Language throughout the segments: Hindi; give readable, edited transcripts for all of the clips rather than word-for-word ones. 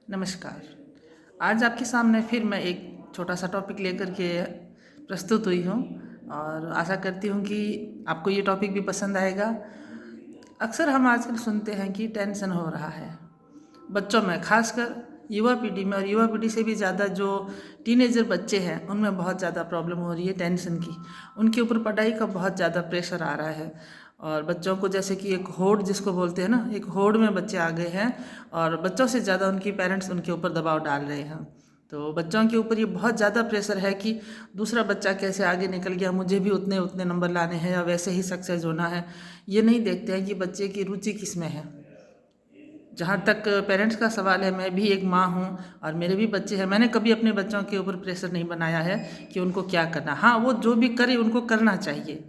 नमस्कार। आज आपके सामने फिर मैं एक छोटा सा टॉपिक लेकर के प्रस्तुत हुई हूँ और आशा करती हूँ कि आपको ये टॉपिक भी पसंद आएगा। अक्सर हम आजकल सुनते हैं कि टेंशन हो रहा है बच्चों में, खासकर युवा पीढ़ी में, और युवा पीढ़ी से भी ज़्यादा जो टीनेजर बच्चे हैं उनमें बहुत ज़्यादा प्रॉब्लम हो रही है टेंशन की। उनके ऊपर पढ़ाई का बहुत ज़्यादा प्रेशर आ रहा है और बच्चों को जैसे कि एक होड़ जिसको बोलते हैं ना, एक होड़ में बच्चे आ गए हैं और बच्चों से ज़्यादा उनकी पेरेंट्स उनके ऊपर दबाव डाल रहे हैं। तो बच्चों के ऊपर ये बहुत ज़्यादा प्रेशर है कि दूसरा बच्चा कैसे आगे निकल गया, मुझे भी उतने उतने नंबर लाने हैं या वैसे ही सक्सेस होना है। ये नहीं देखते हैं कि बच्चे की रुचि किस में है। जहाँ तक पेरेंट्स का सवाल है, मैं भी एक माँ हूँ और मेरे भी बच्चे हैं। मैंने कभी अपने बच्चों के ऊपर प्रेशर नहीं बनाया है कि उनको क्या करना। हाँ, वो जो भी करे उनको करना चाहिए।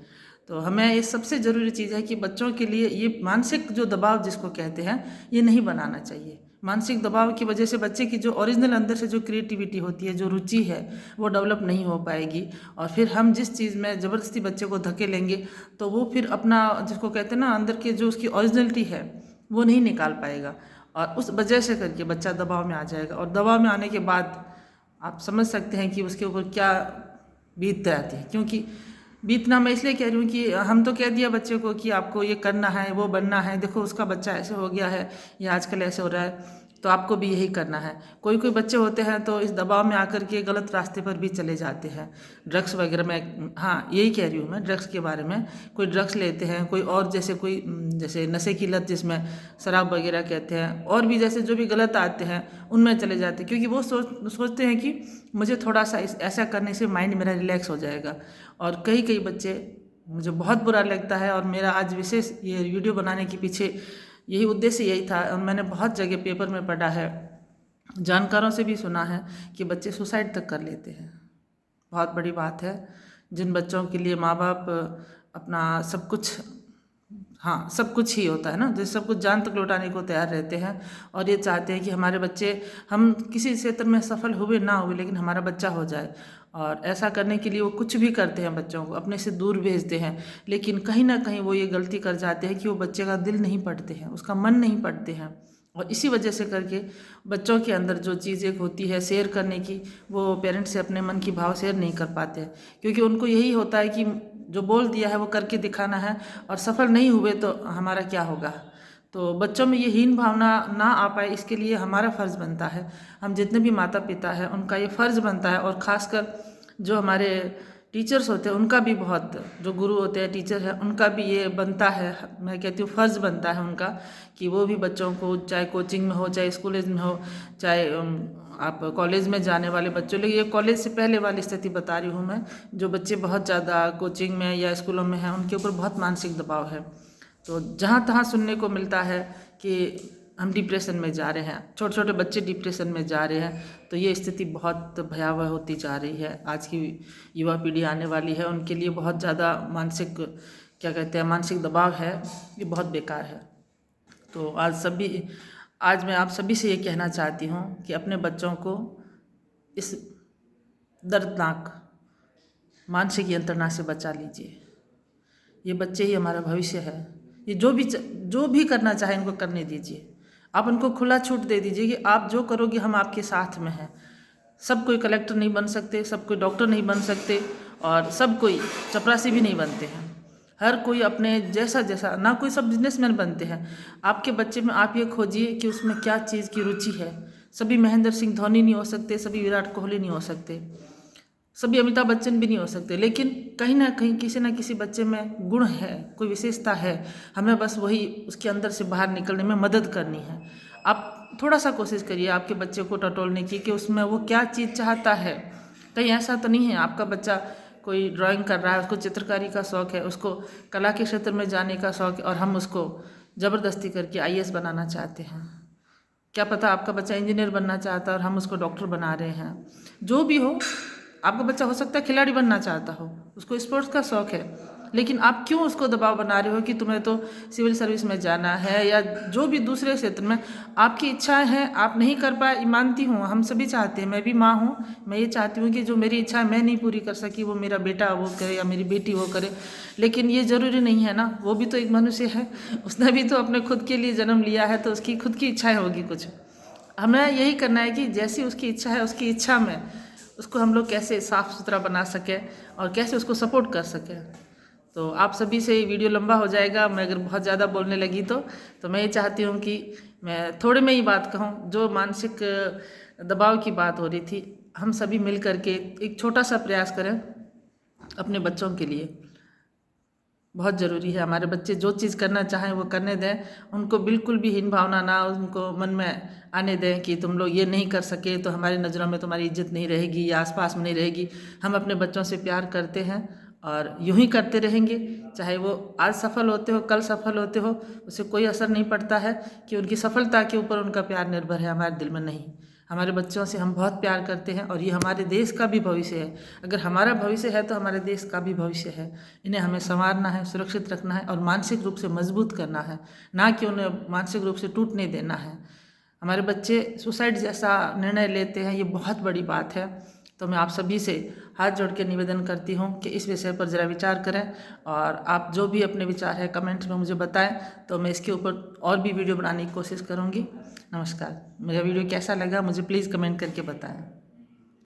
तो हमें ये सबसे ज़रूरी चीज़ है कि बच्चों के लिए ये मानसिक जो दबाव जिसको कहते हैं, ये नहीं बनाना चाहिए। मानसिक दबाव की वजह से बच्चे की जो ओरिजिनल अंदर से जो क्रिएटिविटी होती है, जो रुचि है, वो डेवलप नहीं हो पाएगी। और फिर हम जिस चीज़ में ज़बरदस्ती बच्चे को धकेलेंगे तो वो फिर अपना जिसको कहते हैं ना, अंदर के जो उसकी ओरिजिनलिटी है वो नहीं निकाल पाएगा और उस वजह से करके बच्चा दबाव में आ जाएगा। और दबाव में आने के बाद आप समझ सकते हैं कि उसके ऊपर क्या बीत जाती है। क्योंकि बीतना मैं इसलिए कह रही हूँ कि हम तो कह दिया बच्चे को कि आपको ये करना है, वो बनना है, देखो उसका बच्चा ऐसे हो गया है या आजकल ऐसे हो रहा है, तो आपको भी यही करना है। कोई कोई बच्चे होते हैं तो इस दबाव में आकर के गलत रास्ते पर भी चले जाते हैं, ड्रग्स वगैरह में। हाँ, यही कह रही हूँ मैं ड्रग्स के बारे में। कोई ड्रग्स लेते हैं, कोई और जैसे कोई जैसे नशे की लत जिसमें शराब वगैरह कहते हैं, और भी जैसे जो भी गलत आते हैं उनमें चले जाते हैं। क्योंकि वो सोचते हैं कि मुझे थोड़ा सा ऐसा करने से माइंड मेरा रिलैक्स हो जाएगा। और कई कई बच्चे, मुझे बहुत बुरा लगता है और मेरा आज विशेष ये वीडियो बनाने के पीछे यही उद्देश्य यही था। और मैंने बहुत जगह पेपर में पढ़ा है, जानकारों से भी सुना है कि बच्चे सुसाइड तक कर लेते हैं। बहुत बड़ी बात है। जिन बच्चों के लिए माँ बाप अपना सब कुछ, हाँ सब कुछ ही होता है ना, जैसे सब कुछ जान तक लौटाने को तैयार रहते हैं और ये चाहते हैं कि हमारे बच्चे, हम किसी क्षेत्र में सफल हुए ना हुए लेकिन हमारा बच्चा हो जाए। और ऐसा करने के लिए वो कुछ भी करते हैं, बच्चों को अपने से दूर भेजते हैं। लेकिन कहीं ना कहीं वो ये गलती कर जाते हैं कि वो बच्चे का दिल नहीं पढ़ते हैं, उसका मन नहीं पढ़ते हैं। और इसी वजह से करके बच्चों के अंदर जो चीज़ एक होती है शेयर करने की, वो पेरेंट्स से अपने मन की भाव शेयर नहीं कर पाते हैं। क्योंकि उनको यही होता है कि जो बोल दिया है वो करके दिखाना है और सफल नहीं हुए तो हमारा क्या होगा। तो बच्चों में ये हीन भावना ना आ पाए, इसके लिए हमारा फ़र्ज़ बनता है, हम जितने भी माता पिता हैं उनका ये फ़र्ज़ बनता है। और ख़ासकर जो हमारे टीचर्स होते हैं उनका भी बहुत, जो गुरु होते हैं टीचर हैं उनका भी ये बनता है, मैं कहती हूँ फ़र्ज़ बनता है उनका, कि वो भी बच्चों को, चाहे कोचिंग में हो, चाहे स्कूलेज में हो, चाहे आप कॉलेज में जाने वाले बच्चों, लेकिन ये कॉलेज से पहले वाली स्थिति बता रही हूँ मैं। जो बच्चे बहुत ज़्यादा कोचिंग में या स्कूलों में हैं उनके ऊपर बहुत मानसिक दबाव है। तो जहाँ तहाँ सुनने को मिलता है कि हम डिप्रेशन में जा रहे हैं, छोटे छोटे बच्चे डिप्रेशन में जा रहे हैं। तो ये स्थिति बहुत भयावह होती जा रही है। आज की युवा पीढ़ी आने वाली है, उनके लिए बहुत ज़्यादा मानसिक, क्या कहते हैं, मानसिक दबाव है, ये बहुत बेकार है। तो आज मैं आप सभी से ये कहना चाहती हूँ कि अपने बच्चों को इस दर्दनाक मानसिक यंत्रणा से बचा लीजिए। ये बच्चे ही हमारा भविष्य है। ये जो भी करना चाहे इनको करने दीजिए। आप उनको खुला छूट दे दीजिए कि आप जो करोगे हम आपके साथ में हैं। सब कोई कलेक्टर नहीं बन सकते, सब कोई डॉक्टर नहीं बन सकते और सब कोई चपरासी भी नहीं बनते हैं। हर कोई अपने जैसा जैसा, ना कोई सब बिजनेसमैन बनते हैं। आपके बच्चे में आप ये खोजिए कि उसमें क्या चीज़ की रुचि है। सभी महेंद्र सिंह धोनी नहीं हो सकते, सभी विराट कोहली नहीं हो सकते, सभी अमिताभ बच्चन भी नहीं हो सकते, लेकिन कहीं ना कहीं किसी ना किसी बच्चे में गुण है, कोई विशेषता है। हमें बस वही उसके अंदर से बाहर निकलने में मदद करनी है। आप थोड़ा सा कोशिश करिए आपके बच्चे को टटोलने की कि उसमें वो क्या चीज़ चाहता है। कहीं ऐसा तो नहीं है आपका बच्चा कोई ड्राइंग कर रहा है, उसको चित्रकारी का शौक़ है, उसको कला के क्षेत्र में जाने का शौक़ है और हम उसको ज़बरदस्ती करके आईएएस बनाना चाहते हैं। क्या पता आपका बच्चा इंजीनियर बनना चाहता है और हम उसको डॉक्टर बना रहे हैं। जो भी हो, आपका बच्चा हो सकता है खिलाड़ी बनना चाहता हो, उसको स्पोर्ट्स का शौक़ है, लेकिन आप क्यों उसको दबाव बना रहे हो कि तुम्हें तो सिविल सर्विस में जाना है या जो भी दूसरे क्षेत्र में आपकी इच्छाएं हैं, आप नहीं कर पाए। मानती हूँ, हम सभी चाहते हैं, मैं भी माँ हूँ, मैं ये चाहती हूँ कि जो मेरी इच्छा मैं नहीं पूरी कर सकी वो मेरा बेटा वो करे या मेरी बेटी वो करे। लेकिन ये ज़रूरी नहीं है ना, वो भी तो एक मनुष्य है, उसने भी तो अपने खुद के लिए जन्म लिया है, तो उसकी खुद की इच्छाएँ होगी कुछ। हमें यही करना है कि जैसी उसकी इच्छा है उसकी इच्छा में उसको हम लोग कैसे साफ़ सुथरा बना सकें और कैसे उसको सपोर्ट कर सकें। तो आप सभी से वीडियो लंबा हो जाएगा, मैं अगर बहुत ज़्यादा बोलने लगी तो मैं ये चाहती हूँ कि मैं थोड़े में ही बात कहूँ। जो मानसिक दबाव की बात हो रही थी, हम सभी मिल करके एक छोटा सा प्रयास करें अपने बच्चों के लिए। बहुत ज़रूरी है, हमारे बच्चे जो चीज़ करना चाहें वो करने दें, उनको बिल्कुल भी हीन भावना ना उनको मन में आने दें कि तुम लोग ये नहीं कर सके तो हमारी नज़रों में तुम्हारी इज्जत नहीं रहेगी या आसपास में नहीं रहेगी। हम अपने बच्चों से प्यार करते हैं और यूं ही करते रहेंगे, चाहे वो आज सफल होते हो कल सफल होते हो, उससे कोई असर नहीं पड़ता है कि उनकी सफलता के ऊपर उनका प्यार निर्भर है, हमारे दिल में नहीं। हमारे बच्चों से हम बहुत प्यार करते हैं और ये हमारे देश का भी भविष्य है। अगर हमारा भविष्य है तो हमारे देश का भी भविष्य है। इन्हें हमें संवारना है, सुरक्षित रखना है और मानसिक रूप से मजबूत करना है, ना कि उन्हें मानसिक रूप से टूटने देना है। हमारे बच्चे सुसाइड जैसा निर्णय लेते हैं, ये बहुत बड़ी बात है। तो मैं आप सभी से हाथ जोड़ के निवेदन करती हूँ कि इस विषय पर ज़रा विचार करें और आप जो भी अपने विचार है कमेंट्स में मुझे बताएं, तो मैं इसके ऊपर और भी वीडियो बनाने की कोशिश करूँगी। नमस्कार। मेरा वीडियो कैसा लगा मुझे प्लीज़ कमेंट करके बताएं।